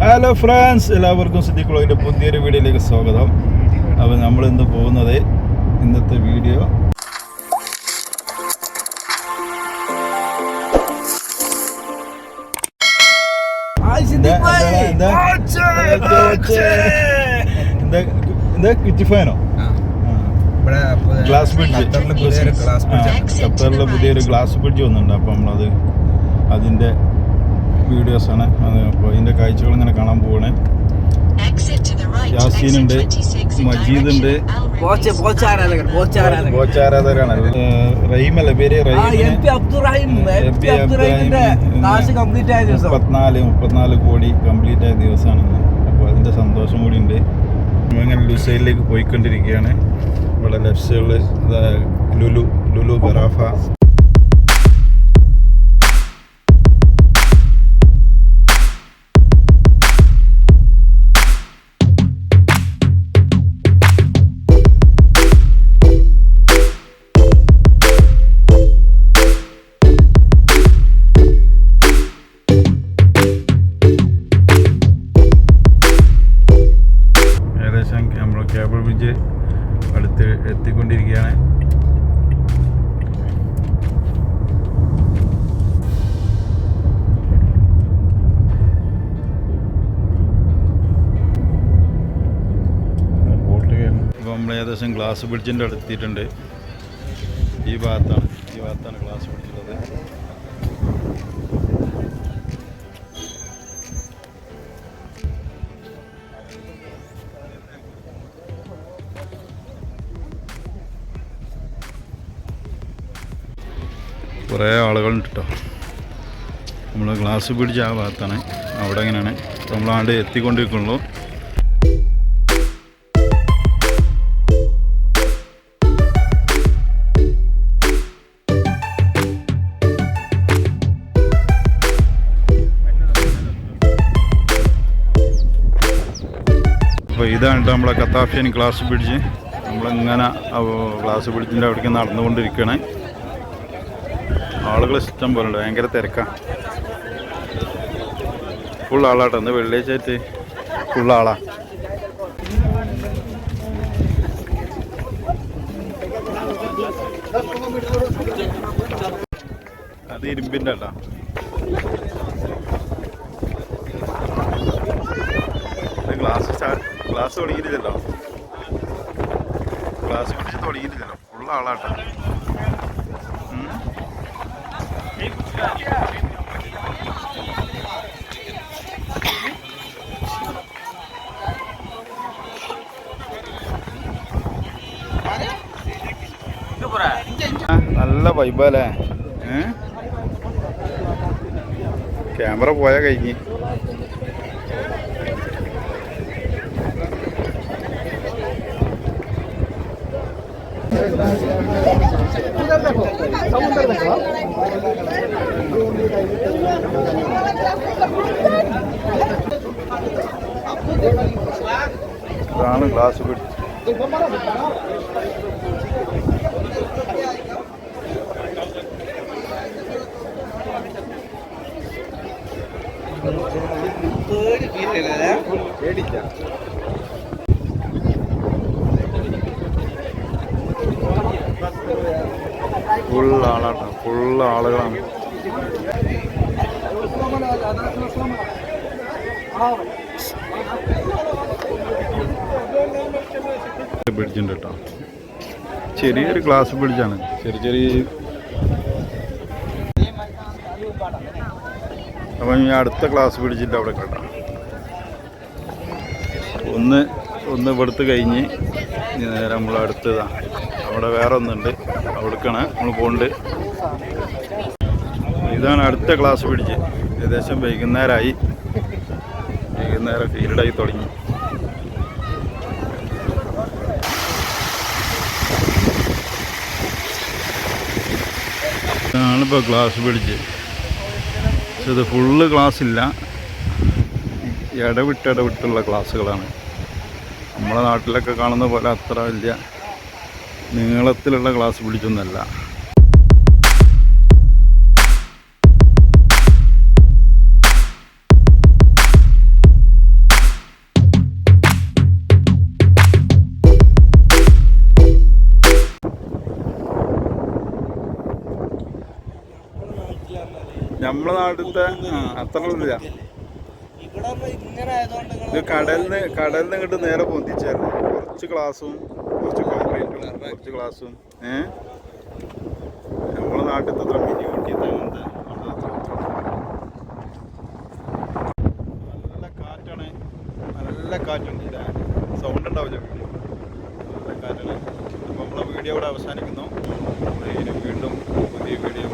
Hello friends, എല്ലാവർക്കും സിദ്ദീഖ് വ്ളോഗിൻ്റെ പുതിയൊരു വീഡിയോയിലേക്ക് സ്വാഗതം. അപ്പോൾ നമ്മൾ ഇന്ന് പോകുന്നത്, ഇന്നത്തെ വീഡിയോ കിറ്റിഫാനോ ഗ്ലാസ് ബ്രിഡ്ജ്, ഖത്തറിലെ പുതിയൊരു ഗ്ലാസ് ബ്രിഡ്ജ് വന്നിട്ടുണ്ട്. അപ്പോൾ നമ്മളത് അതിൻ്റെ വീഡിയോസാണ്. അപ്പോൾ അതിൻ്റെ കാഴ്ചകൾ ഇങ്ങനെ കാണാൻ പോവാണ്. യാസീനുണ്ട്, മജീദുണ്ട്, ബോച്ചാരാധകരാണ്. റഹീമല്ലേ പേര്? 34 കോടി കംപ്ലീറ്റ് ആയ ദിവസമാണ്. അപ്പോൾ അതിൻ്റെ സന്തോഷം കൂടി ഉണ്ട്. നമ്മളിങ്ങനെ ലുസൈലിലേക്ക് പോയിക്കൊണ്ടിരിക്കുകയാണ്. ഇവിടെ ലെഫ്റ്റ് സൈഡിൽ ലുലു ഗറാഫ. കേബിൾ ബ്രിഡ്ജ് അടുത്ത് എത്തിക്കൊണ്ടിരിക്കുകയാണ്. ഇപ്പോൾ നമ്മൾ ഏകദേശം ഗ്ലാസ് ബ്രിഡ്ജിൻ്റെ അടുത്തെത്തിയിട്ടുണ്ട്. ഈ ഭാഗത്താണ് ഗ്ലാസ് ബ്രിഡ്ജുള്ളത്. കുറേ ആളുകളുണ്ട് കേട്ടോ. നമ്മൾ ഗ്ലാസ് ബ്രിഡ്ജ് ആ ഭാഗത്താണ്. അവിടെ എങ്ങനെയാണ് നമ്മളാണ്ട് എത്തിക്കൊണ്ടിരിക്കുള്ളൂ. അപ്പോൾ ഇതാണ് കേട്ടോ നമ്മളെ ഖത്താഫിയൻ ഗ്ലാസ് ബ്രിഡ്ജ്. നമ്മളിങ്ങനെ ഗ്ലാസ് ബ്രിഡ്ജിൻ്റെ അവിടേക്ക് നടന്നുകൊണ്ടിരിക്കുകയാണ്. ആളുകൾ ഇഷ്ടം പോലെ ഉണ്ട്, ഭയങ്കര തിരക്കാണ്. ഫുൾ ആളാട്ടോ, ഇന്ന് വെള്ളിയാഴ്ച ആയിട്ട് ഫുൾ ആളാ. അത് ഇരുമ്പിൻ്റെ കേട്ടോ. ഗ്ലാസ് തുടങ്ങിയിട്ടില്ലല്ലോ, ഗ്ലാസ് പിടിച്ച് തുടങ്ങിയിട്ടില്ലല്ലോ. ഫുൾ ആളാട്ടോ. നല്ല വൈബല്ലേ. ക്യാമറ പോയാൽ കഴിഞ്ഞ്. ഇതാണ് ഗ്ലാസ് ബ്രിഡ്ജ്. ഫുൾ ആളാട്ടോ, ഫുൾ ആളുകളാണ്. ബ്രിഡ്ജുണ്ട് കേട്ടോ. ചെറിയൊരു ഗ്ലാസ് ബ്രിഡ്ജാണ്. ചെറിയ അപ്പം ഞാൻ അടുത്ത ഗ്ലാസ് ബ്രിഡ്ജിൻ്റെ അവിടെ കേട്ടോ. ഒന്ന് ഇവിടുത്തെ കഴിഞ്ഞ് നേരെ നമ്മൾ അടുത്തതാണ്. അവിടെ വേറെ ഒന്നുണ്ട്, അവിടേക്കാണ് നമ്മൾ പോകുന്നുണ്ട്. ഇതാണ് അടുത്ത ഗ്ലാസ് ബ്രിഡ്ജ്. ഏകദേശം വൈകുന്നേരമായി, ഫീൽഡായി തുടങ്ങി. ഇതാണിപ്പോൾ ഗ്ലാസ് ബ്രിഡ്ജ്. പക്ഷെ ഇത് ഫുള്ള് ഗ്ലാസ് ഇല്ല, ഇടവിട്ടുള്ള ഗ്ലാസ്സുകളാണ്. നമ്മളെ നാട്ടിലൊക്കെ കാണുന്ന പോലെ അത്ര വലിയ നീളത്തിലുള്ള ഗ്ലാസ് ബ്രിഡ്ജൊന്നുമല്ല. നമ്മളെ നാട്ടിലത്തെ അത്ര ഇല്ല. ഇത് കടലിന് ഇങ്ങോട്ട് നേരെ പൊന്തിച്ചായിരുന്നു. കുറച്ച് ഗ്ലാസും കുറച്ച് കോൺക്രീറ്റും കുറച്ച് ഗ്ലാസും നമ്മളെ നാട്ടിലത്തെ അത്ര മിനി ഊട്ടിയത്തെ നല്ല കാറ്റാണ്. നല്ല കാറ്റുണ്ട്. സൗണ്ട് ഉണ്ടാവില്ല. നല്ല കാറ്റാണ്. അപ്പോൾ നമ്മളെ വീഡിയോ ഇവിടെ അവസാനിക്കുന്നു. വീണ്ടും പുതിയ വീഡിയോ